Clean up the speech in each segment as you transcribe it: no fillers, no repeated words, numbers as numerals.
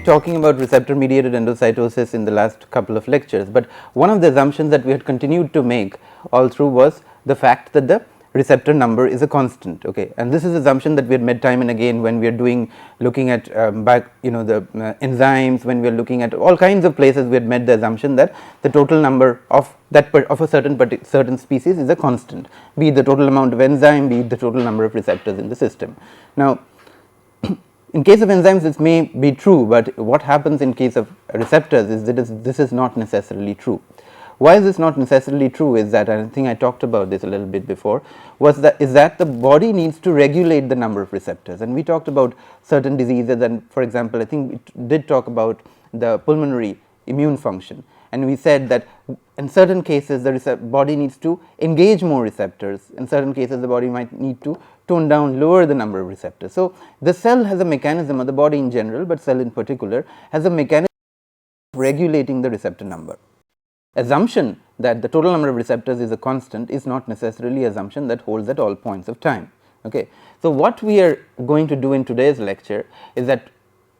talking about receptor mediated endocytosis in the last couple of lectures, but one of the assumptions that we had continued to make all through was the fact that the receptor number is a constant, okay. And this is assumption that we had made time and again when we are looking at the enzymes, when we are looking at all kinds of places. We had made the assumption that the total number of of a certain species is a constant, be it the total amount of enzyme, be it the total number of receptors in the system. Now, in case of enzymes this may be true, but what happens in case of receptors is that this is not necessarily true. Why is this not necessarily true is that, I think I talked about this a little bit before, is that the body needs to regulate the number of receptors, and we talked about certain diseases, and for example I think we did talk about the pulmonary immune function, and we said that in certain cases the body needs to engage more receptors, in certain cases the body might need to tone down, lower the number of receptors. So, the cell has a mechanism, or the body in general, but cell in particular has a mechanism of regulating the receptor number. Assumption that the total number of receptors is a constant is not necessarily assumption that holds at all points of time, okay. So, what we are going to do in today's lecture is that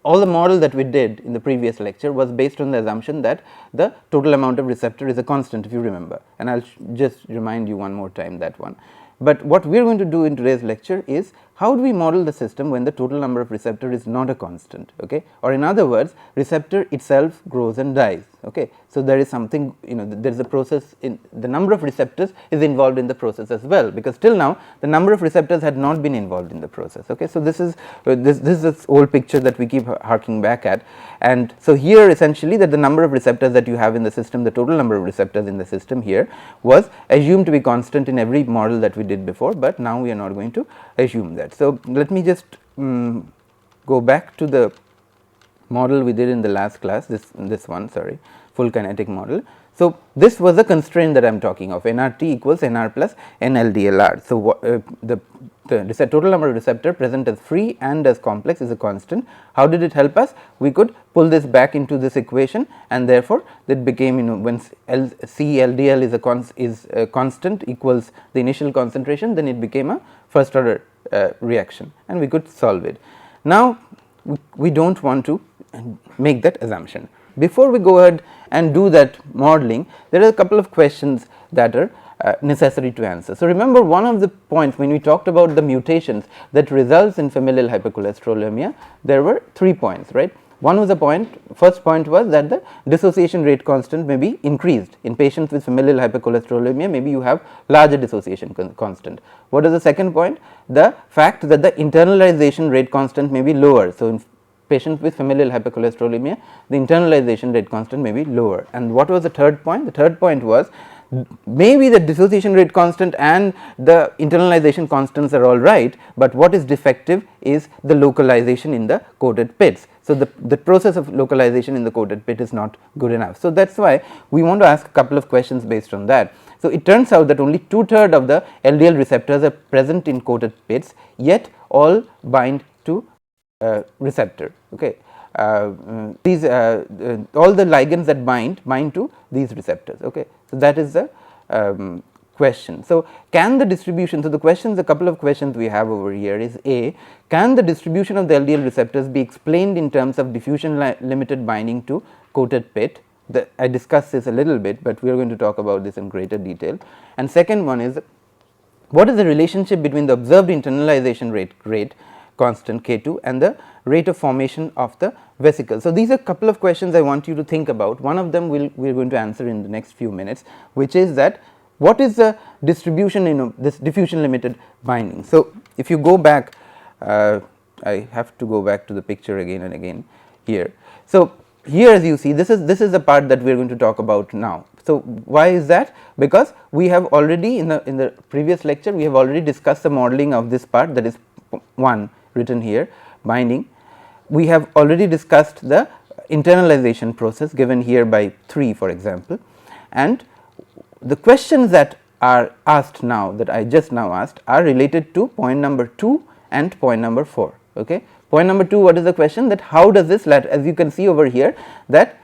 all the model that we did in the previous lecture was based on the assumption that the total amount of receptor is a constant, if you remember, and I will just remind you one more time that one. But what we are going to do in today's lecture is how do we model the system when the total number of receptor is not a constant, okay, or in other words receptor itself grows and dies, okay. So, there is something, there is a process in the number of receptors is involved in the process as well, because till now the number of receptors had not been involved in the process, okay. So, this is this old picture that we keep harking back at, and so here essentially that the number of receptors that you have in the system, the total number of receptors in the system here was assumed to be constant in every model that we did before, but now we are not going to assume that. So, let me just go back to the model we did in the last class, this one, sorry, full kinetic model. So, this was the constraint that I am talking of, nRT equals nR plus nLDLR. So, the total number of receptor present as free and as complex is a constant. How did it help us? We could pull this back into this equation, and therefore, it became when CLDL is a constant equals the initial concentration, then it became a first order reaction, and we could solve it. Now, we do not want to make that assumption. Before we go ahead and do that modeling, there are a couple of questions that are necessary to answer. So, remember one of the points when we talked about the mutations that results in familial hypercholesterolemia, there were 3 points, right. One was the point, first point was that the dissociation rate constant may be increased. In patients with familial hypercholesterolemia, maybe you have larger dissociation constant. What is the second point? The fact that the internalization rate constant may be lower. So, in patients with familial hypercholesterolemia, the internalization rate constant may be lower. And what was the third point? The third point was maybe the dissociation rate constant and the internalization constants are all right, but what is defective is the localization in the coated pits. So, the process of localization in the coated pit is not good enough. So, that is why we want to ask a couple of questions based on that. So, it turns out that only 2/3 of the LDL receptors are present in coated pits, yet all bind to receptor, okay. These all the ligands that bind to these receptors, okay. So, that is the question. So, can the distribution, so the questions, a couple of questions we have over here is A, can the distribution of the LDL receptors be explained in terms of diffusion limited binding to coated pit? I discussed this a little bit, but we are going to talk about this in greater detail. And second one is, what is the relationship between the observed internalization rate constant K2 and the rate of formation of the vesicle? So, these are a couple of questions I want you to think about. One of them we are going to answer in the next few minutes, which is that what is the distribution in this diffusion limited binding. So, if you go back, I have to go back to the picture again and again here. So, here as you see, this is the part that we are going to talk about now. So, why is that? Because we have already in the previous lecture we have already discussed the modeling of this part, that is 1 written here, binding. We have already discussed the internalization process given here by 3 for example, and the questions that are asked now, that I just now asked, are related to point number 2 and point number 4, okay. Point number 2, what is the question, that how does this, as you can see over here, that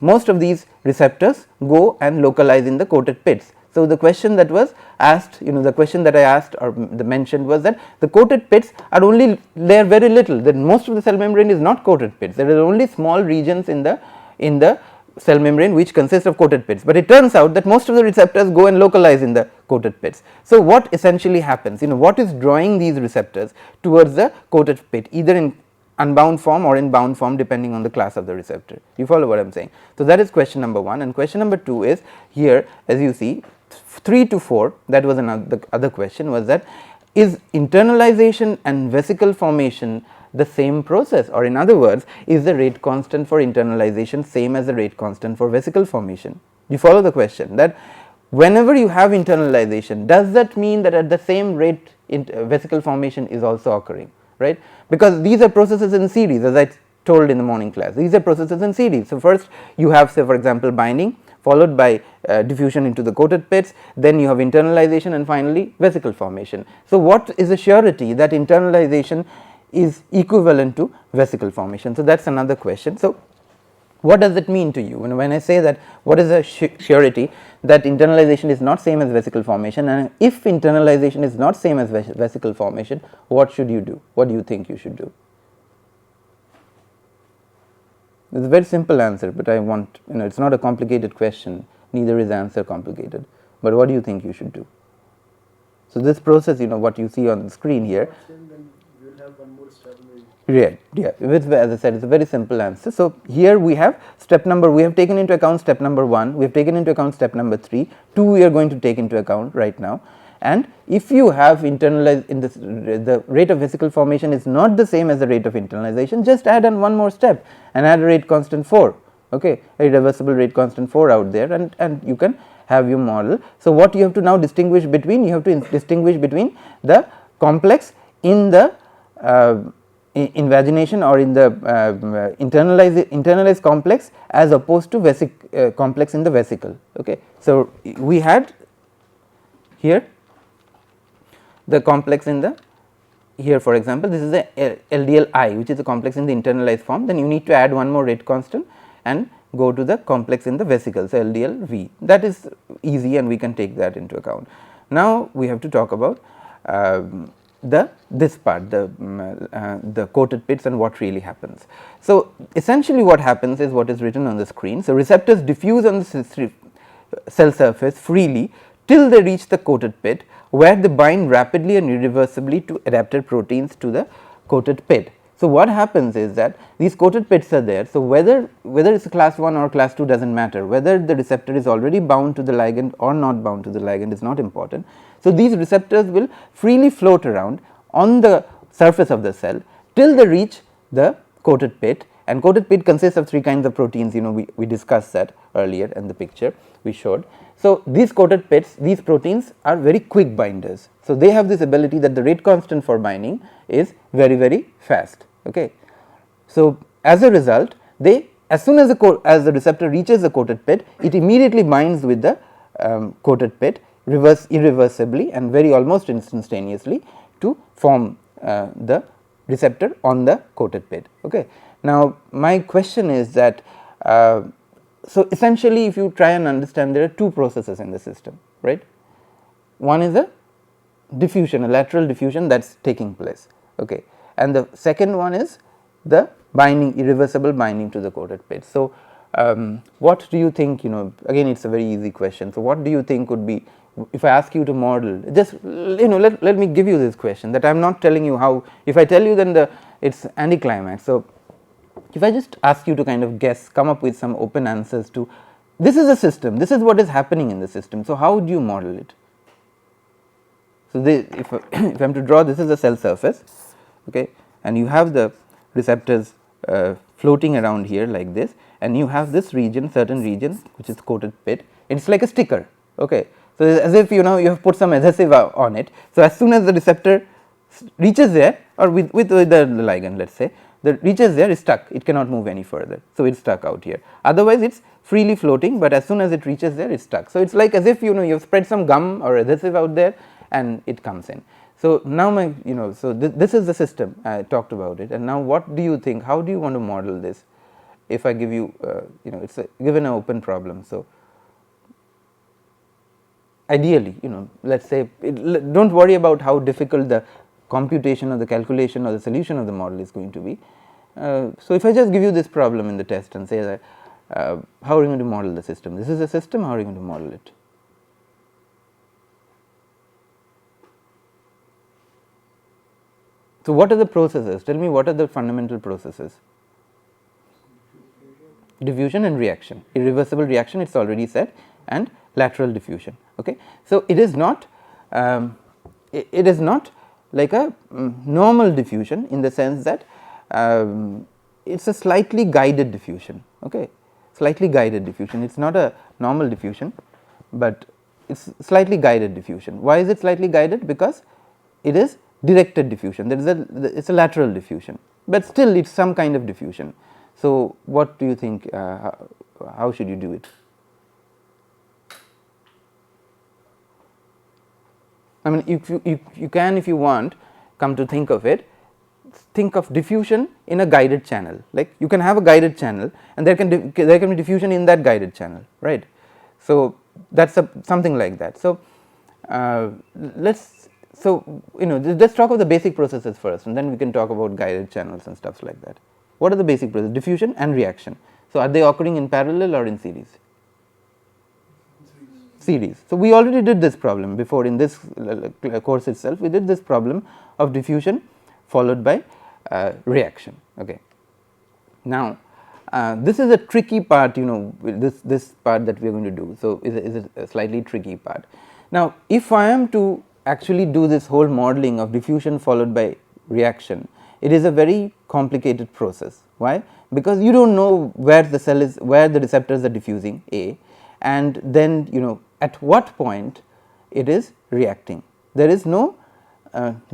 most of these receptors go and localize in the coated pits. So, the question that was asked, the question that I asked or the mentioned was that the coated pits are only there very little, that most of the cell membrane is not coated pits, there are only small regions in the cell membrane which consist of coated pits, but it turns out that most of the receptors go and localize in the coated pits. So, what essentially happens, what is drawing these receptors towards the coated pit, either in unbound form or in bound form, depending on the class of the receptor. You follow what I am saying? So, that is question number 1, and question number 2 is here, as you see 3 to 4, that was another, the other question was that is internalization and vesicle formation the same process, or in other words, is the rate constant for internalization same as the rate constant for vesicle formation? You follow the question, that whenever you have internalization, does that mean that at the same rate vesicle formation is also occurring, right? Because these are processes in series, as I told in the morning class, these are processes in series. So, first you have, say for example, binding, followed by diffusion into the coated pits, then you have internalization, and finally vesicle formation. So, what is the surety that internalization is equivalent to vesicle formation? So, that is another question. So, what does it mean to you when I say that, what is the surety that internalization is not same as vesicle formation, and if internalization is not same as vesicle formation, what should you do? What do you think you should do? It is a very simple answer, but I want, it is not a complicated question, neither is the answer complicated, but what do you think you should do? So, this process, what you see on the screen here, right, yeah, as I said, it is a very simple answer. So, here we have step number, we have taken into account step number 1, we have taken into account step number 3, 2 we are going to take into account right now, and if you have internalized in this, the rate of vesicle formation is not the same as the rate of internalization, just add on one more step and add a rate constant 4, okay, a reversible rate constant 4 out there, and you can have your model. So, what you have to now distinguish between, you have to distinguish between the complex in the invagination or in the internalized complex as opposed to complex in the vesicle. Okay. So, we had here the complex in the, here for example, this is the LDLI, which is a complex in the internalized form, then you need to add one more rate constant and go to the complex in the vesicle, so LDLV, that is easy and we can take that into account. Now, we have to talk about this part, the coated pits and what really happens. So, essentially what happens is what is written on the screen. So, receptors diffuse on the cell surface freely till they reach the coated pit, where they bind rapidly and irreversibly to adapted proteins to the coated pit. So, what happens is that these coated pits are there. So, whether it is a class 1 or class 2 does not matter, whether the receptor is already bound to the ligand or not bound to the ligand is not important. So, these receptors will freely float around on the surface of the cell till they reach the coated pit, and coated pit consists of 3 kinds of proteins, we discussed that earlier in the picture we showed. So, these coated pits, these proteins are very quick binders. So, they have this ability that the rate constant for binding is very, very fast. Okay. So, as a result, they, as soon as the receptor reaches the coated pit, it immediately binds with the coated pit irreversibly and very almost instantaneously to form the receptor on the coated pit. Okay. Now, my question is that so essentially if you try and understand, there are 2 processes in the system, right. One is a diffusion, a lateral diffusion that is taking place, okay, and the second one is the binding, irreversible binding to the coated pit. So, what do you think, again it is a very easy question. So, what do you think would be, if I ask you to model, just let me give you this question, that I am not telling you how, if I tell you then it is anticlimax. So, if I just ask you to kind of guess, come up with some open answers to, this is a system, this is what is happening in the system. So, how do you model it? So, if I am to draw, this is the cell surface, okay, and you have the receptors floating around here like this, and you have this region, certain region which is coated pit, it is like a sticker, okay. So, as if you have put some adhesive on it. So, as soon as the receptor reaches there, or with the ligand, let us say, that reaches there is stuck, it cannot move any further. So, it is stuck out here, otherwise it is freely floating, but as soon as it reaches there it is stuck. So, it is like as if you have spread some gum or adhesive out there and it comes in. So, now my so this is the system, I talked about it, and now what do you think, how do you want to model this, if I give you it is given an open problem. So, ideally, let us say, do not worry about how difficult the computation or the calculation or the solution of the model is going to be. So, if I just give you this problem in the test and say that how are you going to model the system? This is a system, how are you going to model it? So, what are the processes? Tell me, what are the fundamental processes? Diffusion and reaction, irreversible reaction, it is already said, and lateral diffusion. Okay. So, it is not like a normal diffusion in the sense that it is a slightly guided diffusion. Okay. Slightly guided diffusion, it is not a normal diffusion, but it is slightly guided diffusion. Why is it slightly guided? Because it is directed diffusion, that is it is a lateral diffusion, but still it is some kind of diffusion. So, what do you think, how should you do it? I mean, if you can, if you want, come to think of it, think of diffusion in a guided channel, like you can have a guided channel and there can be diffusion in that guided channel, right. So, that is something like that. So, let us talk of the basic processes first, and then we can talk about guided channels and stuff like that. What are the basic processes? Diffusion and reaction. So, are they occurring in parallel or in series? Series. So, we already did this problem before in this course itself, we did this problem of diffusion followed by reaction. Okay. Now, this is a tricky part, this part that we are going to do. So, is a slightly tricky part. Now, if I am to actually do this whole modeling of diffusion followed by reaction, it is a very complicated process. Why? Because you do not know where the cell is, where the receptors are diffusing A, and then at what point it is reacting. There is no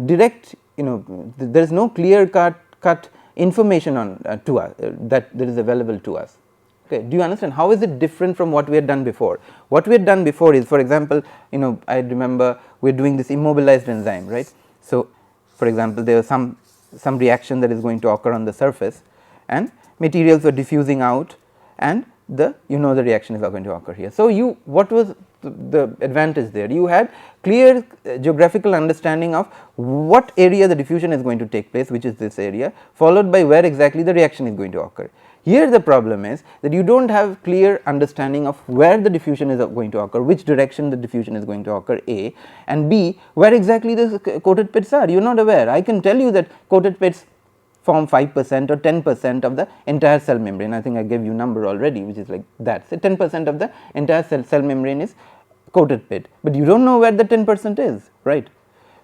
direct, there is no clear cut information on to us that is available to us. Okay. Do you understand how is it different from what we had done before? What we had done before is, for example, I remember we are doing this immobilized enzyme, right. So, for example, there was some reaction that is going to occur on the surface and materials were diffusing out, and the reaction is going to occur here. So, what was the advantage there? You had clear geographical understanding of what area the diffusion is going to take place, which is this area, followed by where exactly the reaction is going to occur. Here the problem is that you do not have clear understanding of where the diffusion is going to occur, which direction the diffusion is going to occur, A, and B, where exactly the coated pits are. You are not aware. I can tell you that coated pits form 5% or 10% of the entire cell membrane. I think I gave you number already, which is like that. So, 10% of the entire cell membrane is coated pit, but you do not know where the 10% is, right.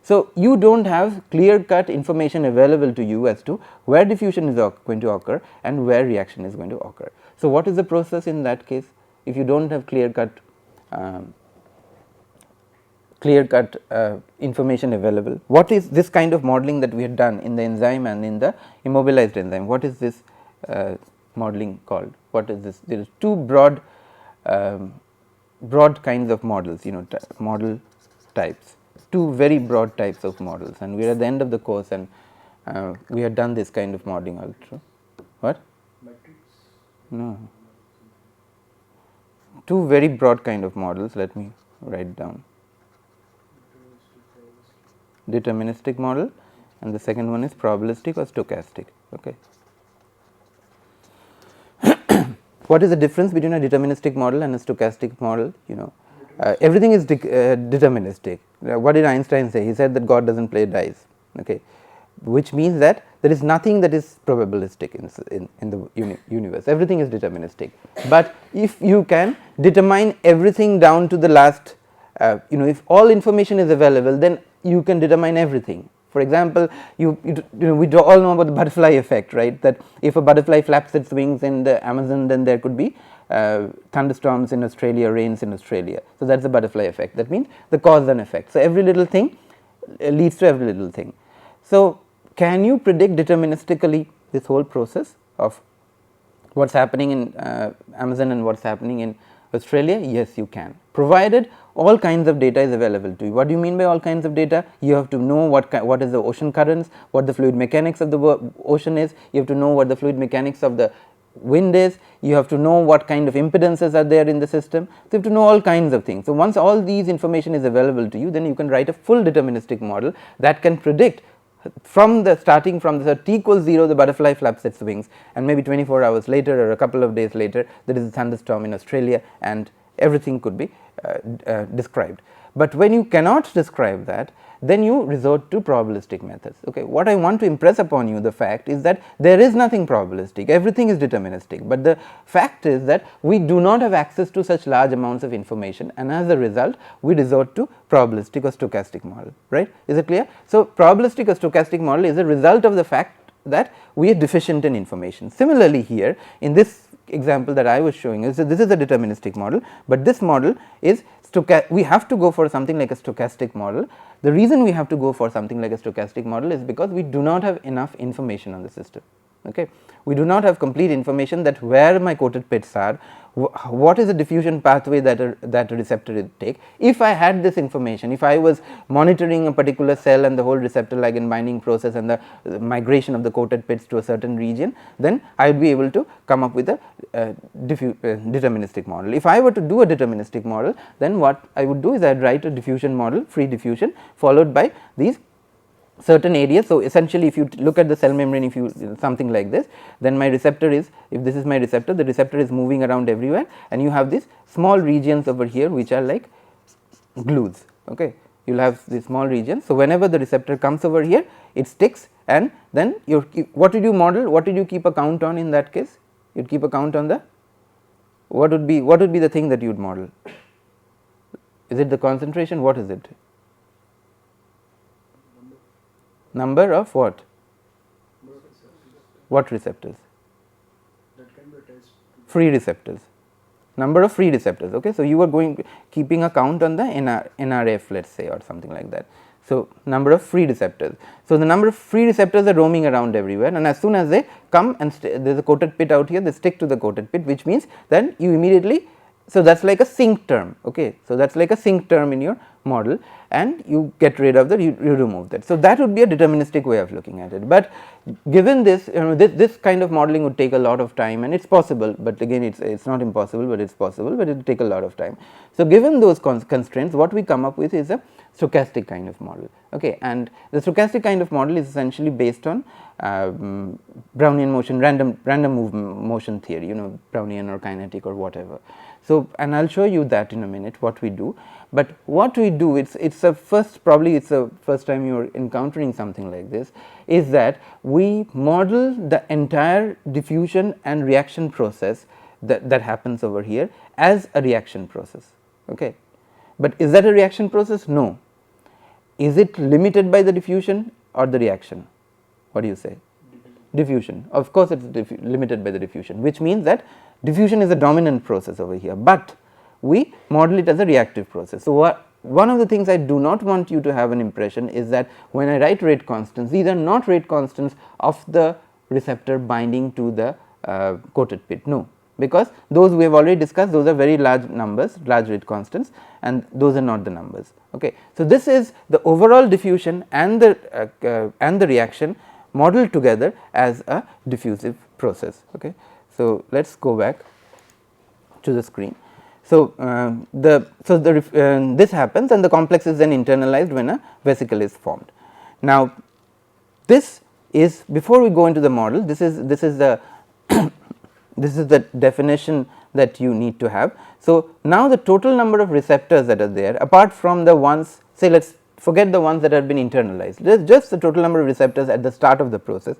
So, you do not have clear cut information available to you as to where diffusion is going to occur and where reaction is going to occur. So, what is the process in that case? If you do not have clear cut information available, what is this kind of modeling that we had done in the enzyme and in the immobilized enzyme? What is this modeling called? What is this? There is two broad kinds of models, model types, two very broad types of models, and we are at the end of the course, and we had done this kind of modeling also. What? Matrix? No. Two very broad kind of models. Let me write down. Deterministic model, and the second one is probabilistic or stochastic. Okay. What is the difference between a deterministic model and a stochastic model? Everything is deterministic. What did Einstein say? He said that God does not play dice, okay, which means that there is nothing that is probabilistic in the universe. Everything is deterministic. But if you can determine everything down to the last, if all information is available, then you can determine everything. For example, we all know about the butterfly effect, right? That if a butterfly flaps its wings in the Amazon, then there could be thunderstorms in Australia, rains in Australia. So, that is the butterfly effect. That means the cause and effect. So, every little thing leads to every little thing. So, can you predict deterministically this whole process of what is happening in Amazon and what is happening in Australia? Yes, you can, provided all kinds of data is available to you. What do you mean by all kinds of data? You have to know what is the ocean currents, what the fluid mechanics of the ocean is, you have to know what the fluid mechanics of the wind is, you have to know what kind of impedances are there in the system. So, you have to know all kinds of things. So, once all these information is available to you, then you can write a full deterministic model that can predict from the starting from the t equals 0, the butterfly flaps its wings, and maybe 24 hours later or a couple of days later there is a thunderstorm in Australia and everything could be described. But when you cannot describe that, then you resort to probabilistic methods. Okay. What I want to impress upon you, the fact is that there is nothing probabilistic, everything is deterministic, but the fact is that we do not have access to such large amounts of information, and as a result we resort to probabilistic or stochastic model, right. Is it clear? So, probabilistic or stochastic model is a result of the fact that we are deficient in information. Similarly, here in this example that I was showing is that this is a deterministic model, but this model is we have to go for something like a stochastic model. The reason we have to go for something like a stochastic model is because we do not have enough information on the system. Okay. We do not have complete information that where my coated pits are, what is the diffusion pathway that a receptor will take. If I had this information, if I was monitoring a particular cell and the whole receptor ligand binding process and the migration of the coated pits to a certain region, then I would be able to come up with a deterministic model. If I were to do a deterministic model, then what I would do is I would write a diffusion model, free diffusion, followed by these certain areas. So, essentially if you look at the cell membrane, if you something like this, then my receptor is, if this is my receptor, the receptor is moving around everywhere, and you have these small regions over here which are like glues. Okay. You will have these small regions. So, whenever the receptor comes over here, it sticks, and then what did you model, what did you keep a count on in that case? You would keep a count on the, what would be the thing that you would model? Is it the concentration? What is it? Number of what? What receptors? Free receptors. Number of free receptors. Okay. So, you are keeping a count on the NRF, let us say, or something like that. So, number of free receptors. So, the number of free receptors are roaming around everywhere, and as soon as they come and there is a coated pit out here, they stick to the coated pit, which means that you immediately, so that is like a sink term. Okay. So, that is like a sink term in your model, and you get rid of that, you remove that. So, that would be a deterministic way of looking at it, but given this, this kind of modeling would take a lot of time, and it is possible, but again it is not impossible, but it is possible, but it will take a lot of time. So, given those constraints, what we come up with is a stochastic kind of model. Okay. And the stochastic kind of model is essentially based on Brownian motion, random motion theory, Brownian or kinetic or whatever. So, and I will show you that in a minute what we do, but what we do, it's a first, probably it's the first time you are encountering something like this, is that we model the entire diffusion and reaction process that happens over here as a reaction process. Okay. But is that a reaction process? No. Is it limited by the diffusion or the reaction? What do you say? Diffusion. Of course, it is limited by the diffusion, which means that diffusion is a dominant process over here, but we model it as a reactive process. So, one of the things I do not want you to have an impression is that when I write rate constants, these are not rate constants of the receptor binding to the coated pit. No, because those we have already discussed, those are very large numbers, large rate constants, and those are not the numbers. Okay. So, this is the overall diffusion and the reaction modeled together as a diffusive process. Okay. So, let us go back to the screen. So, this happens and the complex is then internalized when a vesicle is formed. Now, this is, before we go into the model, this is the this is the definition that you need to have. So, now the total number of receptors that are there, apart from the ones, say let us forget the ones that have been internalized, just the total number of receptors at the start of the process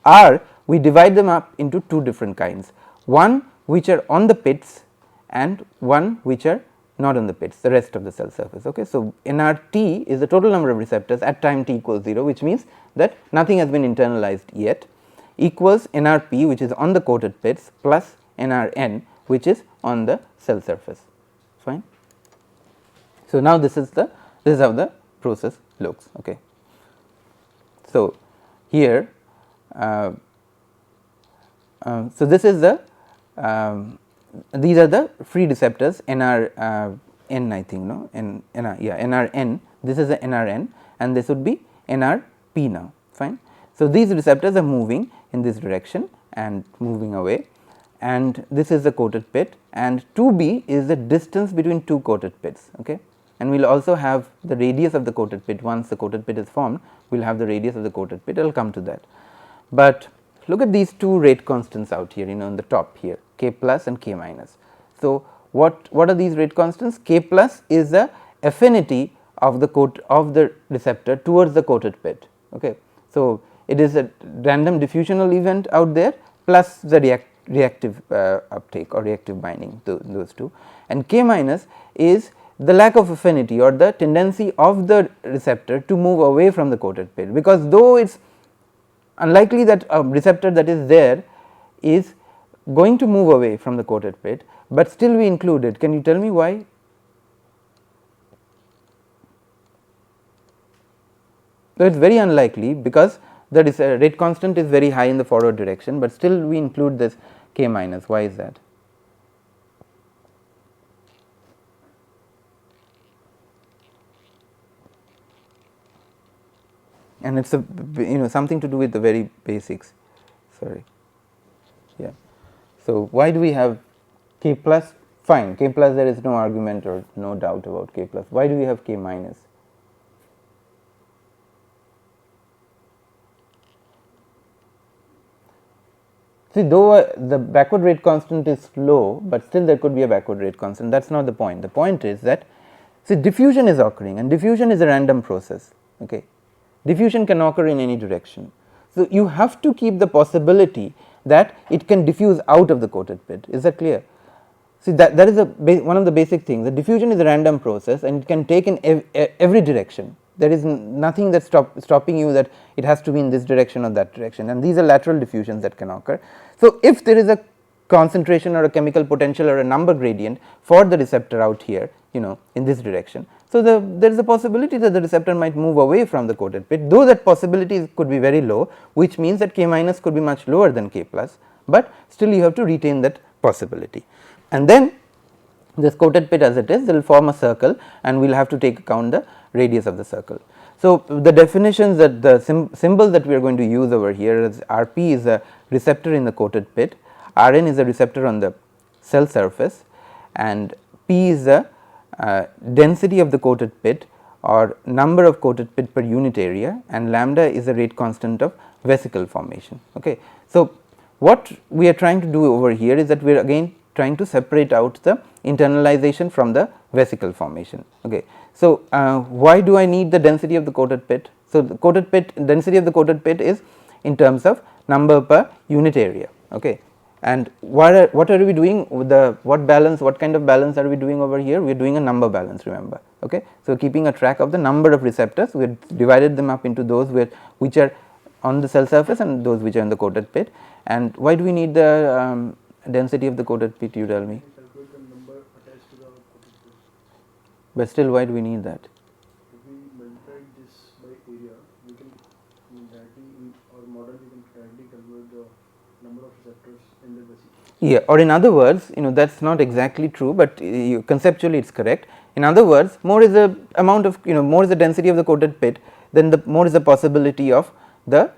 are, we divide them up into two different kinds, one which are on the pits and one which are not on the pits, the rest of the cell surface. Okay. So, NRT is the total number of receptors at time t equals 0, which means that nothing has been internalized yet, equals NRP, which is on the coated pits, plus NRN, which is on the cell surface. Fine. So, now this is how the process looks. Okay. So, here so this is the these are the free receptors NRN, I think, no, NRN, this is the NRN and this would be NRP now. Fine. So, these receptors are moving in this direction and moving away, and this is the coated pit, and 2b is the distance between two coated pits. Okay. And we will also have the radius of the coated pit. Once the coated pit is formed, we will have the radius of the coated pit. I will come to that. But look at these two rate constants out here, on the top here, K plus and K minus. So, what are these rate constants? K plus is the affinity of the receptor towards the coated pit. Okay. So, it is a random diffusional event out there plus the reactive uptake or reactive binding, those two, and K minus is the lack of affinity or the tendency of the receptor to move away from the coated pit, because though it is unlikely that a receptor that is there is going to move away from the coated pit, but still we include it. Can you tell me why? So, it is very unlikely because the rate constant is very high in the forward direction, but still we include this K minus. Why is that? And it is a something to do with the very basics, sorry, yeah. So, why do we have K plus? Fine, K plus, there is no argument or no doubt about K plus. Why do we have K minus? See, though the backward rate constant is low, but still there could be a backward rate constant. That is not the point. The point is that, see, diffusion is occurring, and diffusion is a random process. Okay. Diffusion can occur in any direction. So, you have to keep the possibility that it can diffuse out of the coated pit. Is that clear? See, that is one of the basic things. The diffusion is a random process and it can take in every direction. There is nothing that stopping you that it has to be in this direction or that direction, and these are lateral diffusions that can occur. So, if there is a concentration or a chemical potential or a number gradient for the receptor out here, in this direction, so there is a possibility that the receptor might move away from the coated pit, though that possibility could be very low, which means that K minus could be much lower than K plus, but still you have to retain that possibility. And then this coated pit as it is, they will form a circle, and we will have to take account the radius of the circle. So, the definitions that the symbol that we are going to use over here is Rp is a receptor in the coated pit, Rn is a receptor on the cell surface, and P is the density of the coated pit or number of coated pit per unit area, and lambda is the rate constant of vesicle formation. Okay. So, what we are trying to do over here is that we are again trying to separate out the internalization from the vesicle formation. Okay. So, why do I need the density of the coated pit? So, the coated pit density of the coated pit is in terms of number per unit area. Okay. And what are we doing with what kind of balance are we doing over here? We are doing a number balance, remember. Okay. So, keeping a track of the number of receptors, we have divided them up into those which are on the cell surface and those which are in the coated pit. And why do we need the density of the coated pit, you tell me? But still, why do we need that? If we multiply this by area, we can directly in our model we can directly convert the number of receptors in the vesicle. Yeah, or in other words, that is not exactly true, but conceptually it is correct. In other words, more is the amount of more is the density of the coated pit, then the more is the possibility of the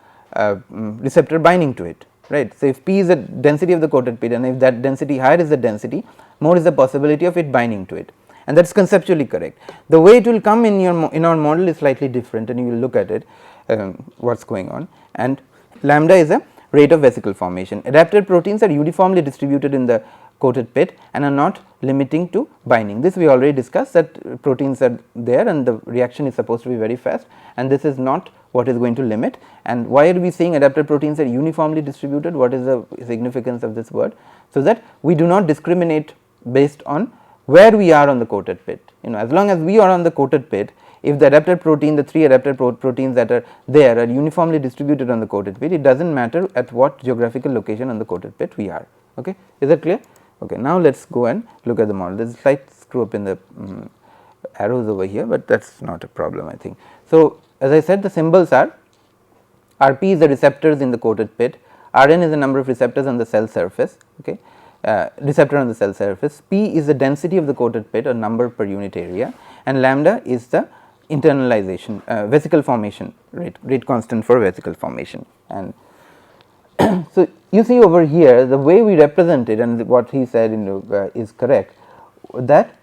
receptor binding to it, right. So, if P is the density of the coated pit and if that density higher is the density, more is the possibility of it binding to it, and that is conceptually correct. The way it will come in our model is slightly different, and you will look at it what is going on. And lambda is a rate of vesicle formation. Adapted proteins are uniformly distributed in the coated pit and are not limiting to binding. This we already discussed, that proteins are there and the reaction is supposed to be very fast, and this is not what is going to limit. And why are we saying adapted proteins are uniformly distributed? What is the significance of this word? So that we do not discriminate based on where we are on the coated pit. As long as we are on the coated pit, if the adapted protein, the 3 adapted proteins that are there are uniformly distributed on the coated pit, it does not matter at what geographical location on the coated pit we are. Okay. Is that clear? Okay. Now, let us go and look at the model. There is a slight screw up in the arrows over here, but that is not a problem, I think. So, as I said, the symbols are Rp is the receptors in the coated pit, Rn is the number of receptors on the cell surface, okay, receptor on the cell surface, P is the density of the coated pit or number per unit area, and lambda is the internalization vesicle formation rate constant for vesicle formation. And so, you see over here the way we represent it, and what he said is correct, that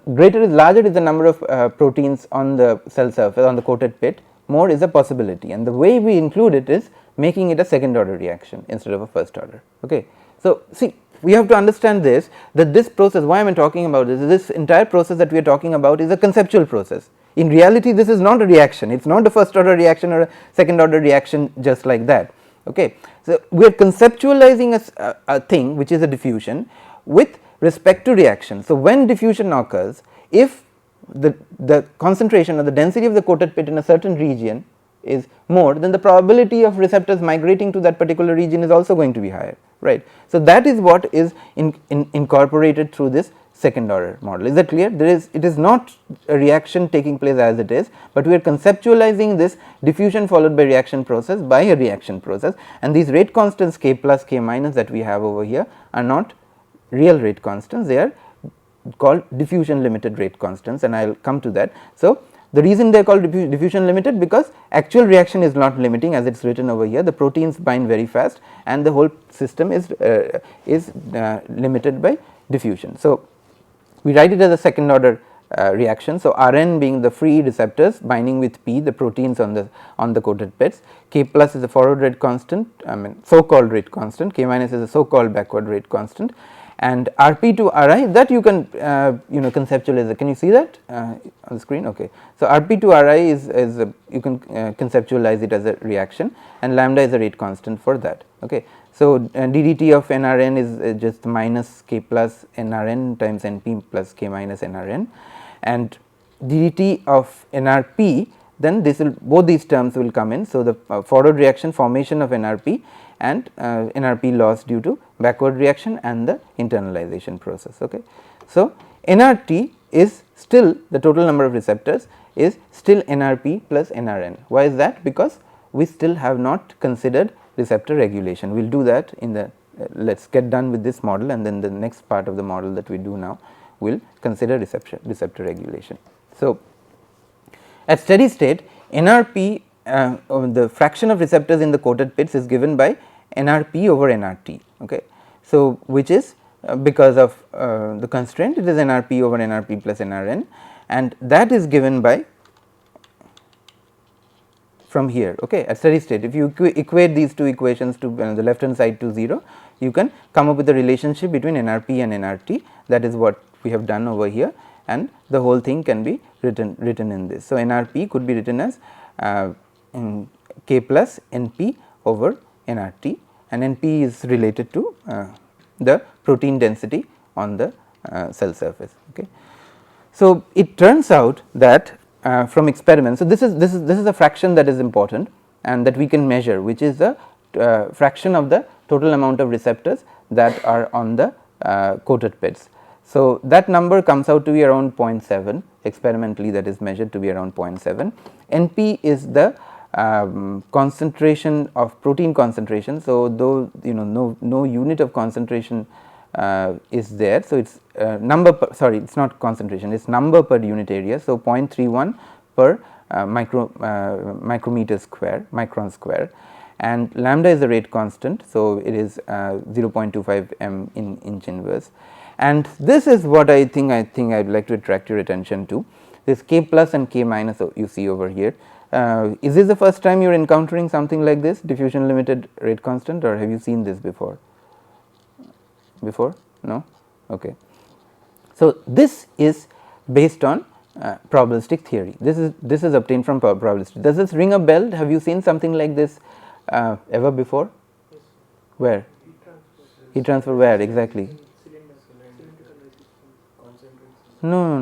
larger is the number of proteins on the cell surface, on the coated pit, more is a possibility, and the way we include it is making it a second order reaction instead of a first order. Okay. So, see, we have to understand this, that this process, why am I talking about this entire process that we are talking about is a conceptual process. In reality, this is not a reaction, it is not a first order reaction or a second order reaction just like that. Okay. So, we are conceptualizing a thing which is a diffusion with respect to reaction. So, when diffusion occurs, if the concentration or the density of the coated pit in a certain region is more, then the probability of receptors migrating to that particular region is also going to be higher, right. So, that is what is incorporated through this second order model. Is that clear? It is not a reaction taking place as it is, but we are conceptualizing this diffusion followed by reaction process by a reaction process, and these rate constants k plus k minus that we have over here are not real rate constants, they are called diffusion limited rate constants, and I will come to that. So, the reason they are called diffusion limited, because actual reaction is not limiting as it is written over here, the proteins bind very fast and the whole system is limited by diffusion. So, we write it as a second order reaction. So, Rn being the free receptors binding with P, the proteins on the coated pits, K plus is a forward rate constant, I mean so called rate constant, K minus is a so called backward rate constant, and Rp to Ri, that you can conceptualize. Can you see that on the screen? Okay. So, Rp to Ri is you can conceptualize it as a reaction, and lambda is a rate constant for that. Okay. So, ddt of nRn is just minus k plus nRn times Np plus k minus nRn, and ddt of nRp, then this will, both these terms will come in. So, the forward reaction formation of nRp and nRp loss due to backward reaction and the internalization process. Okay. So, nRt is still, the total number of receptors is still nRp plus nRn. Why is that? Because we still have not considered receptor regulation. We will do that in the let us get done with this model, and then the next part of the model that we do now will consider receptor regulation. So, at steady state nRp, the fraction of receptors in the coated pits is given by nRp over nRt. Okay. So, which is because of the constraint, it is nRp over nRp plus nRn, and that is given by from here. Okay. At steady state, if you equate these two equations to the left hand side to 0, you can come up with a relationship between nRp and nRt. That is what we have done over here, and the whole thing can be written in this. So, nRp could be written as k plus np over nRt, and np is related to the protein density on the cell surface. Okay. So, it turns out that from experiments, so this is a fraction that is important and that we can measure, which is the fraction of the total amount of receptors that are on the coated pits. So, that number comes out to be around 0.7 experimentally, that is measured to be around 0.7. Np is the concentration of protein concentration. So, though no unit of concentration is there. So, it is number per, sorry, it is not concentration, it is number per unit area. So, 0.31 per micrometer square, micron square, and lambda is the rate constant. So, it is 0.25 m in inch inverse, and this is what I think I would like to attract your attention to, this k plus and k minus you see over here. Is this the first time you are encountering something like this, diffusion limited rate constant, or have you seen this before? No? Okay. So, this is based on probabilistic theory. This is obtained from probabilistic. Does this ring a bell? Have you seen something like this ever before? Yes. Where? Heat transfer where exactly? No,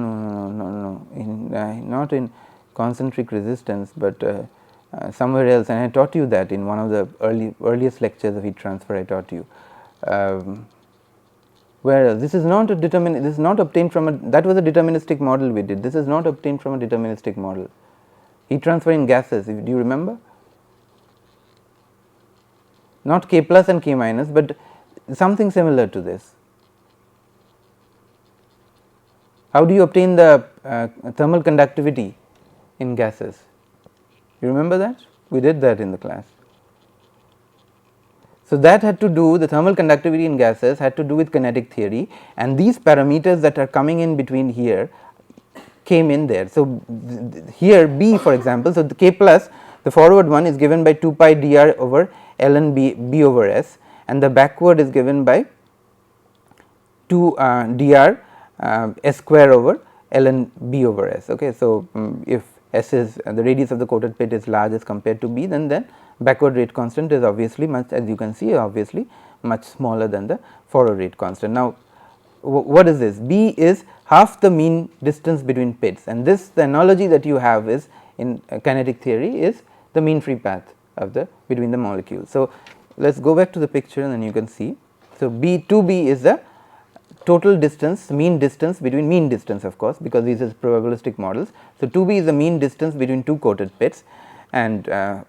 not in concentric resistance, but somewhere else, and I taught you that in one of the earliest lectures of heat transfer. I taught you. Where else? This is not a this is not obtained from a, that was a deterministic model we did. This is not obtained from a deterministic model. Heat transfer in gases, do you remember? Not k plus and k minus, but something similar to this. How do you obtain the thermal conductivity in gases? You remember that? We did that in the class. So, that had to do, the thermal conductivity in gases had to do with kinetic theory, and these parameters that are coming in between here came in there. So, here B for example, so the K plus, the forward one is given by 2 pi dr over ln B over S, and the backward is given by 2 dr S square over ln B over S. Okay. So, if S is the radius of the coated pit is large as compared to B, then backward rate constant is obviously much, as you can see, obviously much smaller than the forward rate constant. Now, what is this? B is half the mean distance between pits, and this, the analogy that you have is in kinetic theory, is the mean free path of the between the molecules. So, let us go back to the picture and then you can see. So, B 2B is the total distance, mean distance between, mean distance of course, because these are probabilistic models. So, 2B is the mean distance between two coated pits, and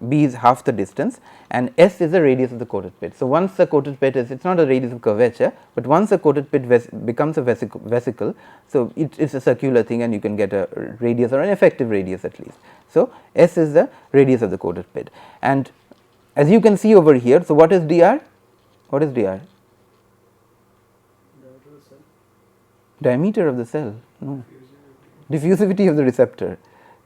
B is half the distance, and S is the radius of the coated pit. So, once the coated pit is, it is not a radius of curvature, but once a coated pit becomes a vesicle, so it is a circular thing and you can get a radius or an effective radius at least. So, S is the radius of the coated pit, and as you can see over here, so what is dr? What is dr? Diameter of the cell, no, diffusivity of the receptor.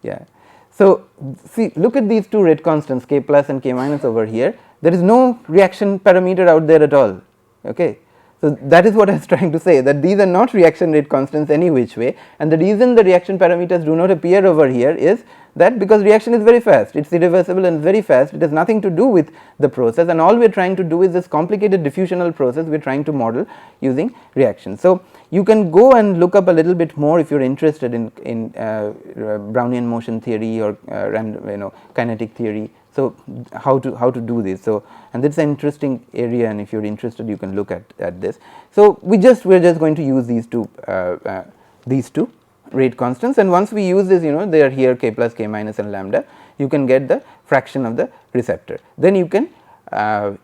Yeah. So, see, look at these two rate constants K plus and K minus over here, there is no reaction parameter out there at all. Okay. So, that is what I was trying to say, that these are not reaction rate constants any which way, and the reason the reaction parameters do not appear over here is that because reaction is very fast, it is irreversible and very fast, it has nothing to do with the process, and all we are trying to do is this complicated diffusional process we are trying to model using reaction. So, you can go and look up a little bit more if you are interested in Brownian motion theory or kinetic theory. So, how to do this. So, and this is an interesting area, and if you are interested you can look at this. So, we are just going to use these two rate constants, and once we use this, they are here K plus, K minus and lambda, you can get the fraction of the receptor. Then you can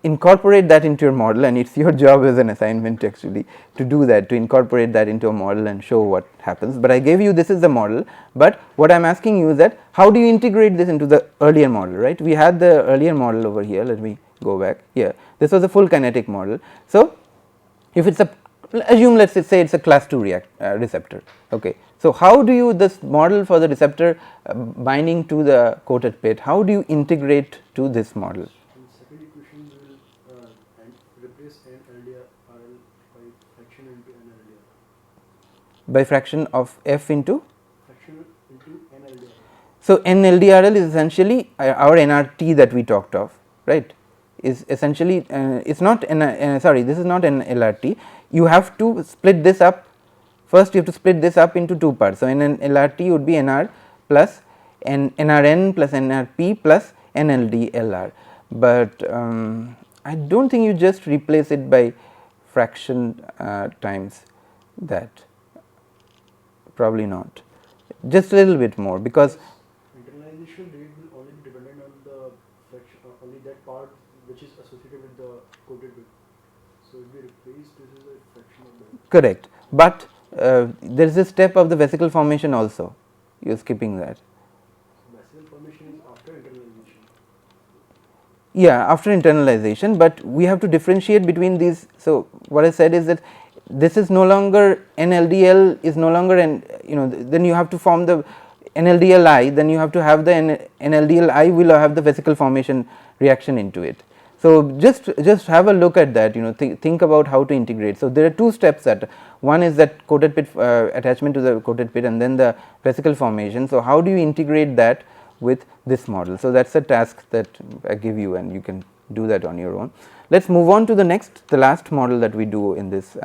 incorporate that into your model, and it is your job as an assignment actually to do that, to incorporate that into a model and show what happens. But I gave you, this is the model, but what I am asking you is that how do you integrate this into the earlier model, right? We had the earlier model over here, let me go back here, this was a full kinetic model. So, if it is a, assume let us say it is a class 2 receptor. Okay. So, how do you, this model for the receptor binding to the coated pit, how do you integrate to this model? In second equation we will replace n LDR RL by fraction into n LDR. By fraction of F into? Fraction into n LDR. So, n LDRL is essentially our nRT that we talked of, right, is essentially it is not sorry, this is not an LRT, you have to split this up. First you have to split this up into two parts. So, in an LRT would be NR plus NRN plus NRP plus NLD LR, but I do not think you just replace it by fraction times that, probably not, just a little bit more, because internalization rate will only be dependent on the fraction, only that part which is associated with the coated bit. So, if we replace, this is a fraction of that. Correct, but there is a step of the vesicle formation also, you are skipping that. Vesicle formation is after internalization. Yeah, after internalization, but we have to differentiate between these. So, what I said is that this is no longer NLDL is no longer then you have to form the NLDLI, then you have to have the NLDLI will have the vesicle formation reaction into it. So, just have a look at that, think about how to integrate. So, there are two steps that, one is that coated pit attachment to the coated pit, and then the vesicle formation. So, how do you integrate that with this model? So, that is a task that I give you, and you can do that on your own. Let us move on to the last model that we do in this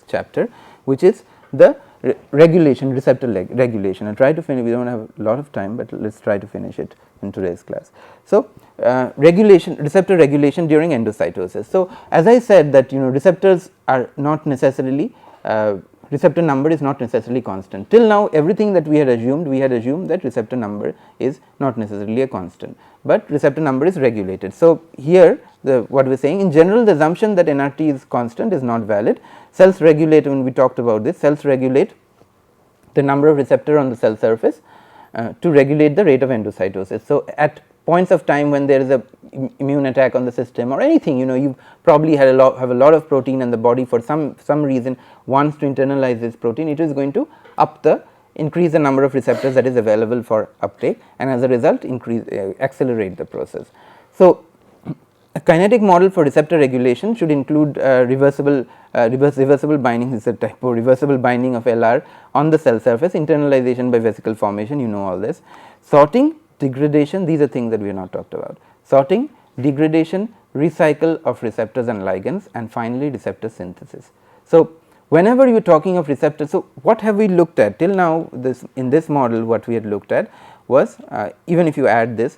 chapter, which is the regulation, receptor regulation. And try to finish, we do not have a lot of time, but let us try to finish it in today's class. So, regulation, receptor regulation during endocytosis. So, as I said that receptors are not necessarily receptor number is not necessarily constant. Till now everything that we had assumed that receptor number is not necessarily a constant, but receptor number is regulated. So, here what we are saying, in general the assumption that nRT is constant is not valid. Cells regulate, when we talked about this, cells regulate the number of receptor on the cell surface to regulate the rate of endocytosis. So, at points of time when there is a immune attack on the system or anything, you probably have a lot of protein and the body for some reason wants to internalize this protein, it is going to increase the number of receptors that is available for uptake, and as a result accelerate the process. So, a kinetic model for receptor regulation should include reversible binding, is a type of reversible binding of LR on the cell surface, internalization by vesicle formation, all this. Sorting, degradation, these are things that we have not talked about. Sorting, degradation, recycle of receptors and ligands, and finally receptor synthesis. So, whenever you are talking of receptors, so what have we looked at till now? In this model, what we had looked at was even if you add this,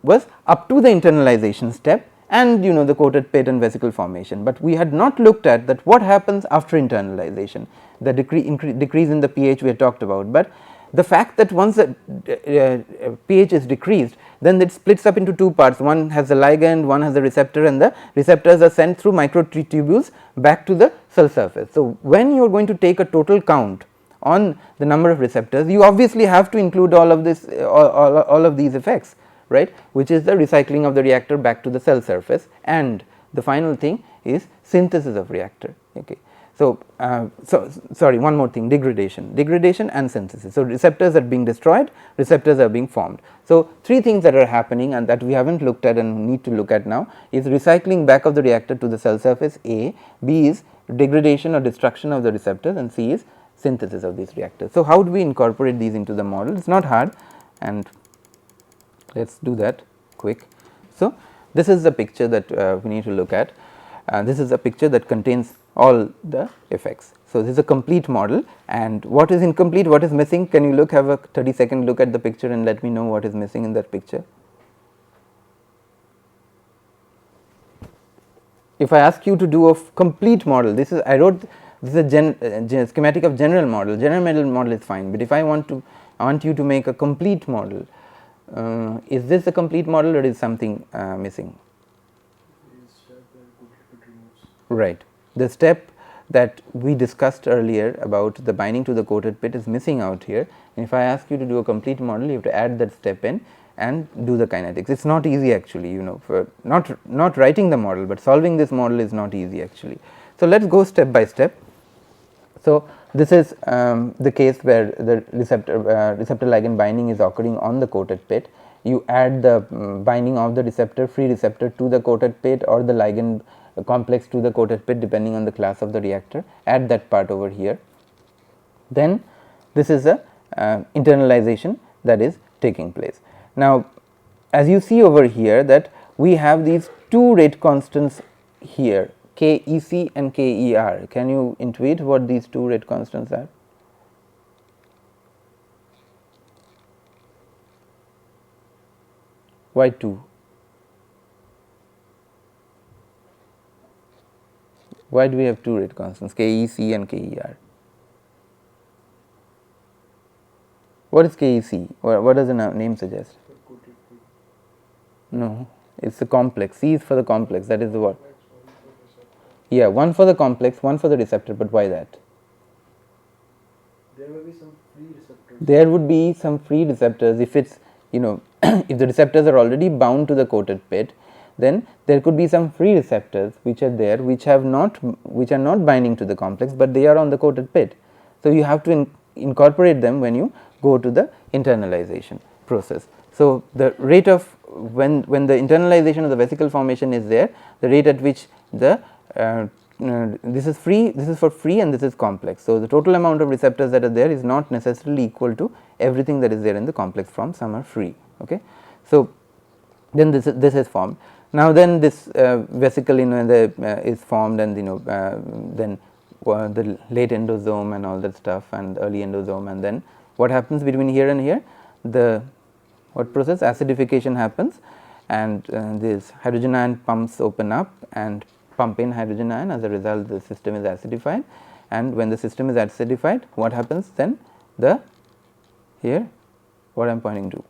was up to the internalization step and the coated pit and vesicle formation, but we had not looked at that what happens after internalization, the decrease in the pH we had talked about, but the fact that once the pH is decreased, then it splits up into two parts, one has the ligand, one has the receptor, and the receptors are sent through microtubules back to the cell surface. So, when you are going to take a total count on the number of receptors, you obviously have to include all of this all of these effects, right, which is the recycling of the reactor back to the cell surface, and the final thing is synthesis of reactor. Okay. So, sorry, one more thing, degradation and synthesis. So, receptors are being destroyed, receptors are being formed. So, three things that are happening and that we have not looked at and need to look at now is recycling back of the reactor to the cell surface A, B is degradation or destruction of the receptors, and C is synthesis of these reactors. So, how do we incorporate these into the model? It is not hard, and let us do that quick. So, this is the picture that we need to look at. This is a picture that contains all the effects. So, this is a complete model, and what is incomplete, what is missing? Can you have a 30-second look at the picture and let me know what is missing in that picture? If I ask you to do a complete model, this is I wrote this is a schematic of general model is fine, but if I want you to make a complete model, is this a complete model or is something missing? Right. The step that we discussed earlier about the binding to the coated pit is missing out here, and if I ask you to do a complete model, you have to add that step in and do the kinetics. It is not easy actually, for not writing the model, but solving this model is not easy actually. So, let us go step by step. So, this is the case where the receptor ligand binding is occurring on the coated pit. You add the binding of the free receptor to the coated pit or the ligand complex to the coated pit depending on the class of the reactor, add that part over here. Then this is a internalization that is taking place. Now, as you see over here that we have these two rate constants here, KEC and KER. Can you intuit what these two rate constants are? Why 2? Why do we have two rate constants, KEC and KER? What is KEC? What does the name suggest? No, it is the complex. C is for the complex, that is the what? Yeah, one for the complex, one for the receptor, but why that? There will be some free receptors. There would be some free receptors if it's, if the receptors are already bound to the coated pit, then there could be some free receptors which are there, which are not binding to the complex, but they are on the coated pit. So, you have to incorporate them when you go to the internalization process. So, the rate of when the internalization of the vesicle formation is there, the rate at which the this is free, this is for free and this is complex. So, the total amount of receptors that are there is not necessarily equal to everything that is there in the complex form, some are free. Okay. So, then this is formed. Now, then this vesicle is formed, and then the late endosome and all that stuff and early endosome, and then what happens between here and here? The what process? Acidification happens, and this hydrogen ion pumps open up and pump in hydrogen ion. As a result, the system is acidified, and when the system is acidified, what happens then? Here what I am pointing to,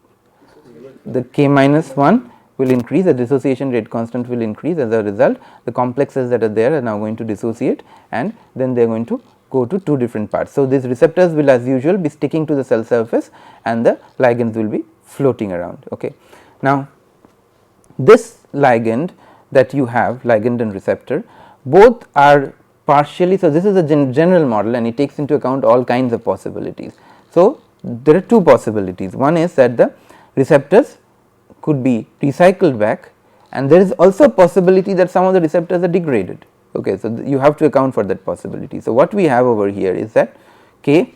the K minus 1 will increase, the dissociation rate constant will increase. As a result, the complexes that are there are now going to dissociate, and then they are going to go to two different parts. So, these receptors will as usual be sticking to the cell surface and the ligands will be floating around. Okay. Now, this ligand that you have, ligand and receptor, both are partially. So, this is a general model and it takes into account all kinds of possibilities. So, there are two possibilities. One is that the receptors could be recycled back, and there is also a possibility that some of the receptors are degraded. Okay, so, you have to account for that possibility. So, what we have over here is that K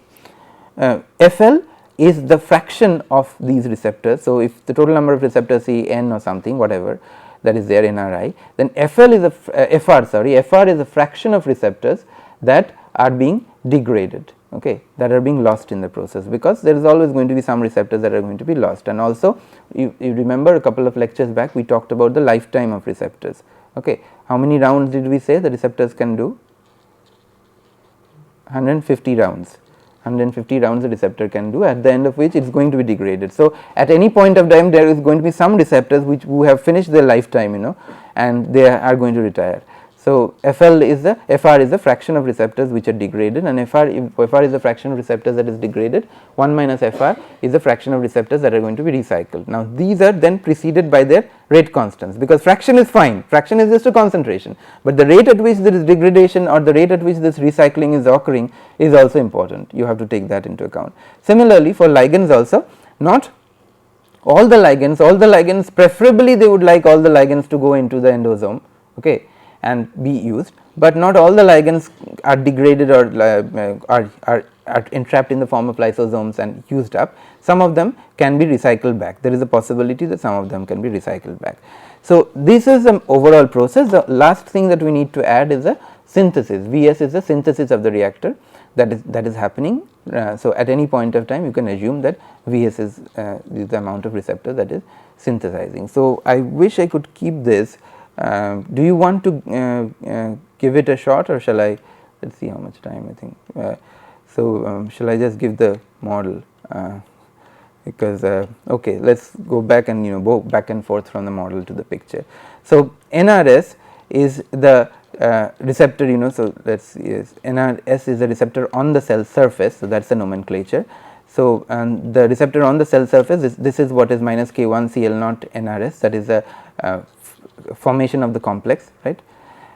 FL is the fraction of these receptors. So, if the total number of receptors, say n or something, whatever that is there in Ri, then FL is a FR is a fraction of receptors that are being degraded, okay, that are being lost in the process, because there is always going to be some receptors that are going to be lost. And also you remember a couple of lectures back we talked about the lifetime of receptors. Okay, how many rounds did we say the receptors can do? 150 rounds. 150 rounds the receptor can do, at the end of which it is going to be degraded. So, at any point of time there is going to be some receptors which who have finished their lifetime, and they are going to retire. So, FR is the fraction of receptors which are degraded, and FR is the fraction of receptors that is degraded, 1 minus FR is the fraction of receptors that are going to be recycled. Now, these are then preceded by their rate constants, because fraction is fine, fraction is just a concentration, but the rate at which there is degradation or the rate at which this recycling is occurring is also important. You have to take that into account. Similarly, for ligands also, not all the ligands preferably they would like all the ligands to go into the endosome, okay, and be used, but not all the ligands are degraded or are entrapped in the form of lysosomes and used up. Some of them can be recycled back. There is a possibility that some of them can be recycled back. So, this is an overall process. The last thing that we need to add is a synthesis. Vs is the synthesis of the reactor that is happening. So, at any point of time you can assume that Vs is the amount of receptor that is synthesizing. So, I wish I could keep this. Do you want to give it a shot, or shall I? Let us see how much time I think. Shall I just give the model, because okay, let us go back and go back and forth from the model to the picture. So, NRS is the receptor, so let us see, yes, NRS is the receptor on the cell surface. So, that is the nomenclature. So, and the receptor on the cell surface, this is what is minus K1 Cl0 NRS, that is the formation of the complex, right,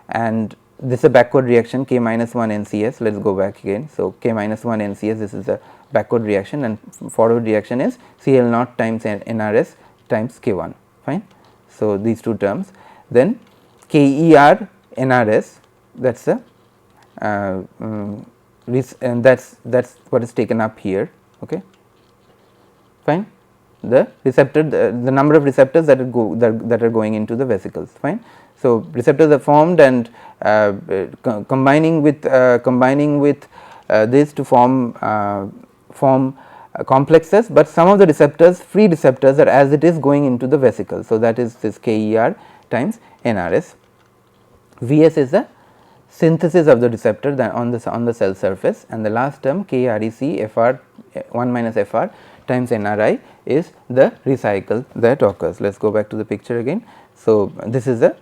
and this is a backward reaction K minus 1 NCS. Let us go back again. So, K minus 1 NCS, this is a backward reaction, and forward reaction is Cl0 times NRS times K1, fine. So, these two terms, then KER NRS, that is the and that is what is taken up here, okay, fine. The receptor, the number of receptors that are going into the vesicles, fine. So, receptors are formed, and combining with this to form complexes, but some of the receptors, free receptors, are as it is going into the vesicle. So, that is this KER times NRS. Vs is the synthesis of the receptor on the cell surface, and the last term KREC FR 1 minus FR times NRI is the recycle that occurs. Let us go back to the picture again. So, this is a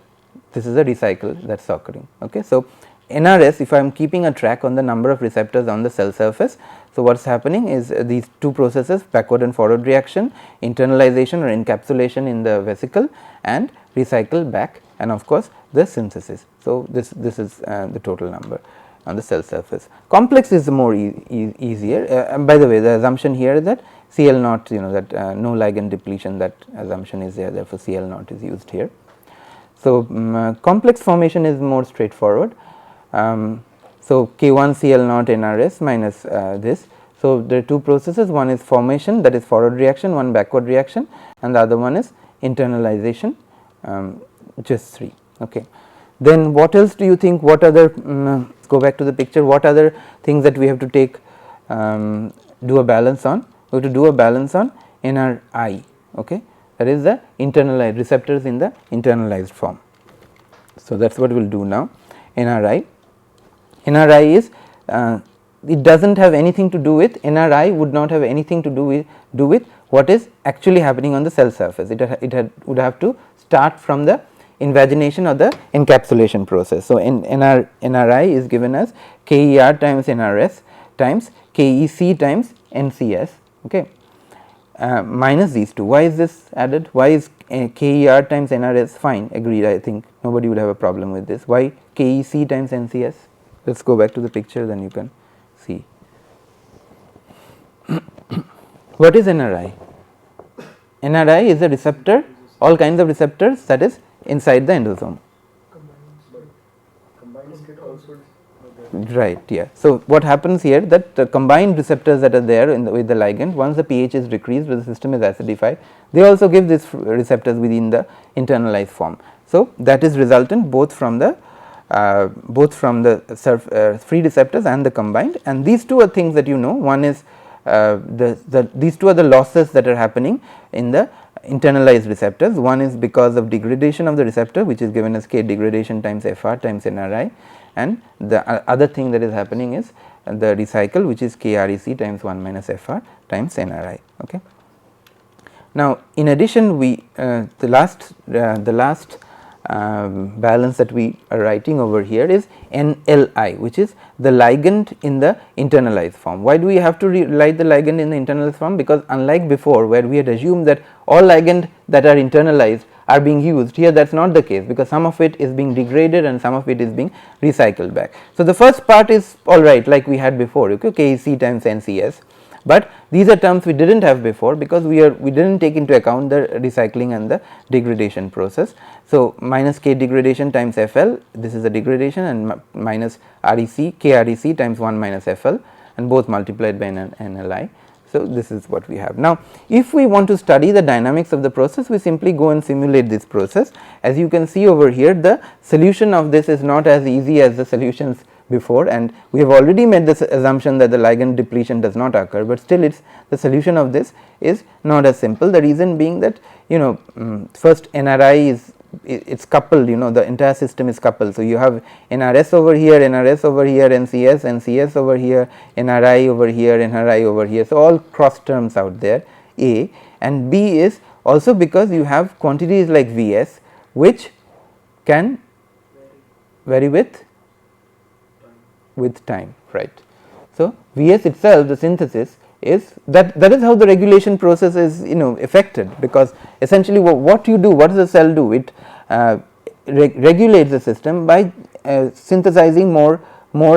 recycle that is occurring. Okay. So, NRS, if I am keeping a track on the number of receptors on the cell surface, so what is happening is these two processes, backward and forward reaction, internalization or encapsulation in the vesicle, and recycle back, and of course, the synthesis. So, this is the total number on the cell surface. Complex is more easier, and by the way, the assumption here is that Cl0, that no ligand depletion, that assumption is there, therefore, Cl0 is used here. So, complex formation is more straightforward. So, K1 Cl0 NRS minus this. So, there are two processes, one is formation, that is forward reaction, one backward reaction, and the other one is internalization, just 3. Okay. Then what else do you think, what other, go back to the picture, what other things that we have to take, do a balance on? We have to do a balance on NRI, okay, that is the internalized receptors in the internalized form. So, that is what we will do now. NRI is it does not have anything to do with, NRI would not have anything to do with what is actually happening on the cell surface. It would have to start from the invagination or the encapsulation process. So, NRI is given as KER times NRS times KEC times NCS. Okay. minus these two. Why is this added? Why is KER times NRS? Fine, agreed. I think nobody would have a problem with this. Why KEC times NCS? Let us go back to the picture, then you can see. What is NRI? NRI is a receptor, all kinds of receptors that is inside the endosome. Combined state also. Right, yeah. So, what happens here, that the combined receptors that are there in with the ligand, once the pH is decreased, the system is acidified, they also give these receptors within the internalized form. So, that is resultant both from the free receptors and the combined, and these two are things that you know. One is these two are the losses that are happening in the internalized receptors. One is because of degradation of the receptor, which is given as K degradation times Fr times NRI, and the other thing that is happening is the recycle, which is KREC times 1 minus Fr times NRI. Okay. Now, in addition, we the last balance that we are writing over here is NLI, which is the ligand in the internalized form. Why do we have to write the ligand in the internalized form? Because unlike before, where we had assumed that all ligand that are internalized are being used, here that is not the case, because some of it is being degraded and some of it is being recycled back. So, the first part is alright, like we had before, okay, KEC times NCS, but these are terms we did not have before, because we did not take into account the recycling and the degradation process. So, minus K degradation times FL, this is the degradation, and minus REC KREC times 1 minus FL, and both multiplied by NLI. So, this is what we have. Now, if we want to study the dynamics of the process, we simply go and simulate this process. As you can see over here, the solution of this is not as easy as the solutions before, and we have already made this assumption that the ligand depletion does not occur, but still it's the solution of this is not as simple. The reason being that, you know, first NRI is it's coupled, you know, the entire system is coupled. So, you have NRS over here, NRS over here, NCS, NCS over here, NRI over here, NRI over here. So, all cross terms out there, A, and B is also because you have quantities like Vs which can vary with time, right. So, Vs itself, the synthesis is that is how the regulation process is, you know, affected, because essentially what you do, what does the cell do? It regulates the system by synthesizing more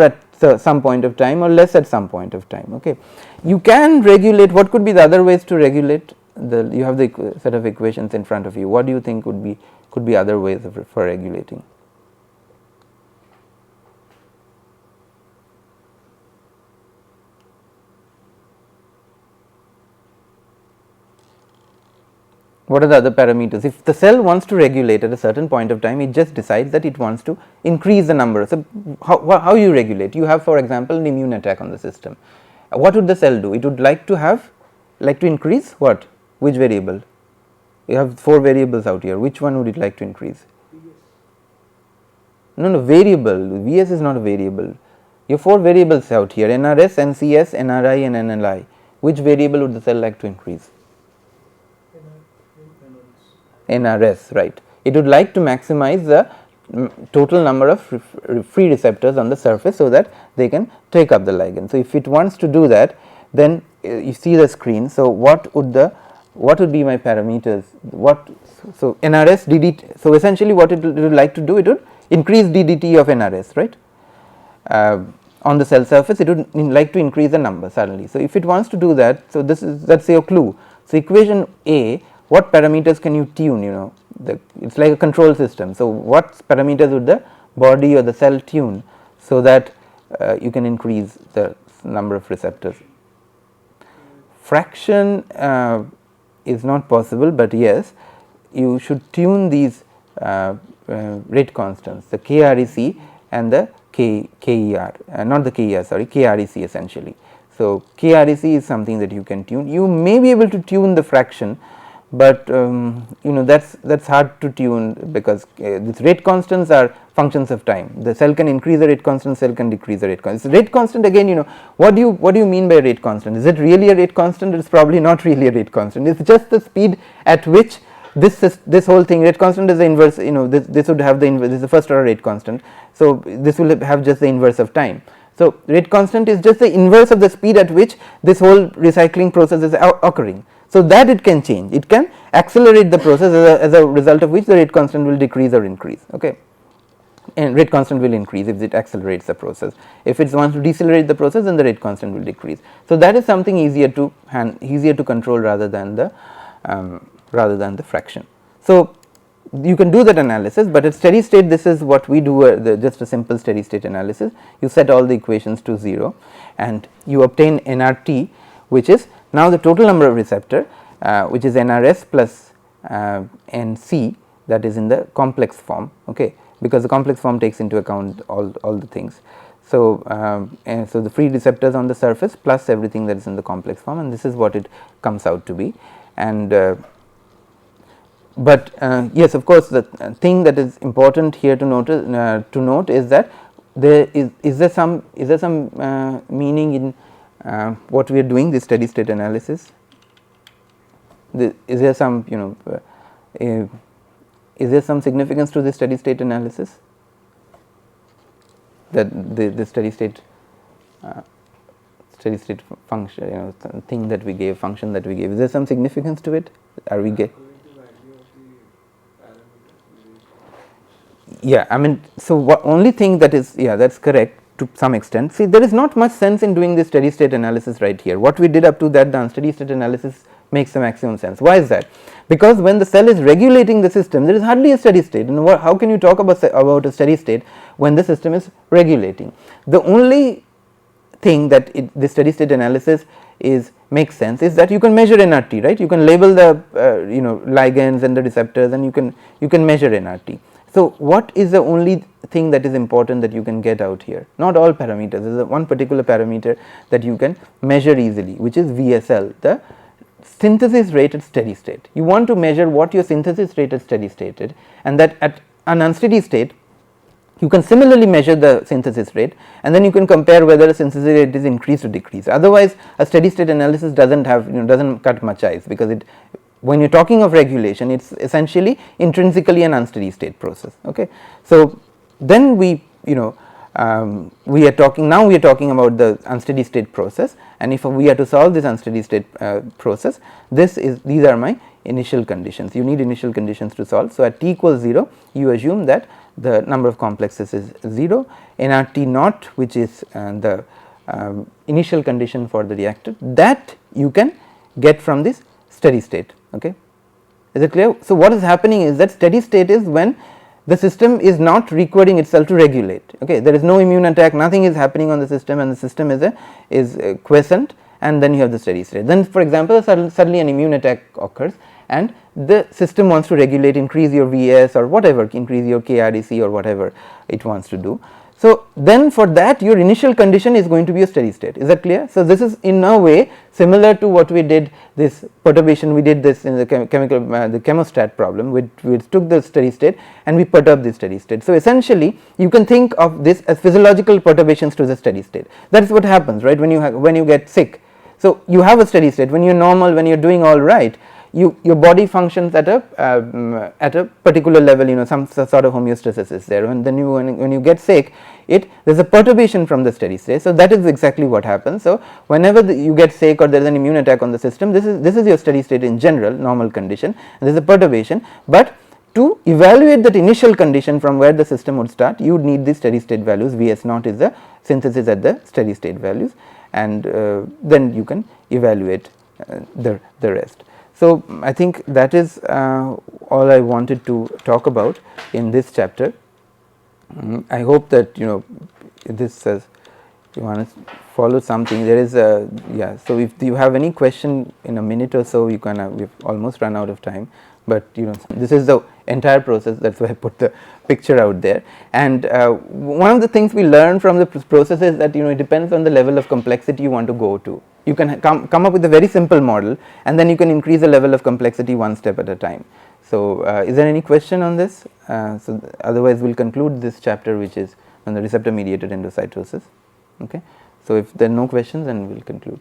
at some point of time or less at some point of time. Okay. You can regulate. What could be the other ways to regulate? You have the set of equations in front of you. What do you think could be other ways for regulating? What are the other parameters? If the cell wants to regulate at a certain point of time, it just decides that it wants to increase the number. So, how you regulate? You have, for example, an immune attack on the system. What would the cell do? It would like to increase what? Which variable? You have 4 variables out here. Which one would it like to increase? No, variable. Vs is not a variable. You have 4 variables out here: NRS, NCS, NRI, and NLI. Which variable would the cell like to increase? NRS, right. It would like to maximize the total number of free receptors on the surface, so that they can take up the ligand. So, if it wants to do that, then you see the screen. So, what would be my parameters? So, NRS DDT. So, essentially what it would like to do, it would increase DDT of NRS, right. On the cell surface, it would like to increase the number suddenly. So, if it wants to do that, so that is your clue. So, equation A, what parameters can you tune? You know, it is like a control system. So, what parameters would the body or the cell tune, so that you can increase the number of receptors? Fraction is not possible, but yes, you should tune these rate constants, the KREC and the KER, not the KER, sorry, KREC essentially. So, KREC is something that you can tune. You may be able to tune the fraction, but you know, that is hard to tune, because these rate constants are functions of time. The cell can increase the rate constant, cell can decrease the rate constant. So, rate constant, again, you know, what do you mean by rate constant? Is it really a rate constant? It is probably not really a rate constant. It is just the speed at which this whole thing, rate constant is the inverse, you know, this would have the inverse, this is the first order rate constant. So, this will have just the inverse of time. So, rate constant is just the inverse of the speed at which this whole recycling process is occurring. So, that it can change, it can accelerate the process as a result of which the rate constant will decrease or increase. Okay. And rate constant will increase if it accelerates the process. If it wants to decelerate the process, then the rate constant will decrease. So, that is something easier to control rather than the fraction. So, you can do that analysis, but at steady state this is what we do, just a simple steady state analysis. You set all the equations to 0 and you obtain nRT, which is now the total number of receptor, which is nRs plus nc, that is in the complex form, okay, because the complex form takes into account all the things. So, so the free receptors on the surface plus everything that is in the complex form, and this is what it comes out to be. And but yes, of course, the thing that is important here to note is that there is there some meaning in what we are doing, this steady state analysis. Is there some is there some significance to this steady state analysis, that the steady state function, thing that we gave, function that we gave, is there some significance to it? Are we get? Yeah, I mean, so only thing that is, yeah, that's correct to some extent. See, there is not much sense in doing this steady state analysis right here. What we did up to that, the unsteady state analysis makes the maximum sense. Why is that? Because when the cell is regulating the system, there is hardly a steady state. And how can you talk about a steady state when the system is regulating? The only thing that this steady state analysis makes sense is that you can measure nRT, right? You can label the ligands and the receptors, and you can measure nRT. So, what is the only thing that is important that you can get out here? Not all parameters. There is one particular parameter that you can measure easily, which is VSL, the synthesis rate at steady state. You want to measure what your synthesis rate at steady state is, and that at an unsteady state you can similarly measure the synthesis rate, and then you can compare whether the synthesis rate is increased or decreased. Otherwise, a steady state analysis doesn't have doesn't cut much ice, because when you are talking of regulation, it is essentially intrinsically an unsteady state process. Okay. So, then we are talking about the unsteady state process, and if we are to solve this unsteady state process, these are my initial conditions. You need initial conditions to solve. So, at t equals 0, you assume that the number of complexes is 0, nRT naught, which is the initial condition for the reactor, that you can get from this steady state. Okay. Is it clear? So, what is happening is that steady state is when the system is not requiring itself to regulate. Okay. There is no immune attack, nothing is happening on the system, and the system is quiescent, and then you have the steady state. Then, for example, suddenly an immune attack occurs and the system wants to regulate, increase your Vs or whatever, increase your KREC or whatever it wants to do. So, then for that your initial condition is going to be a steady state. Is that clear? So, this is in a way similar to what we did, this perturbation, we did this in the chemical the chemostat problem, we took the steady state and we perturbed the steady state. So, essentially you can think of this as physiological perturbations to the steady state. That is what happens, right, when you get sick. So, you have a steady state when you are normal, when you are doing all right, your body functions at a particular level, some sort of homeostasis is there, and then when you get sick, there is a perturbation from the steady state. So, that is exactly what happens. So, whenever you get sick or there is an immune attack on the system, this is your steady state in general, normal condition, and there is a perturbation, but to evaluate that initial condition from where the system would start, you would need the steady state values. Vs naught is the synthesis at the steady state values, and then you can evaluate the rest. So, I think that is all I wanted to talk about in this chapter. I hope that this you want to follow something. There is yeah. So, if you have any question in a minute or so, you can. We've almost run out of time, but this is the entire process. That's why I put the picture out there. And one of the things we learn from the process is that it depends on the level of complexity you want to go to. You can come up with a very simple model, and then you can increase the level of complexity one step at a time. So, is there any question on this? So, otherwise we will conclude this chapter, which is on the receptor mediated endocytosis. Okay. So, if there are no questions, then we will conclude.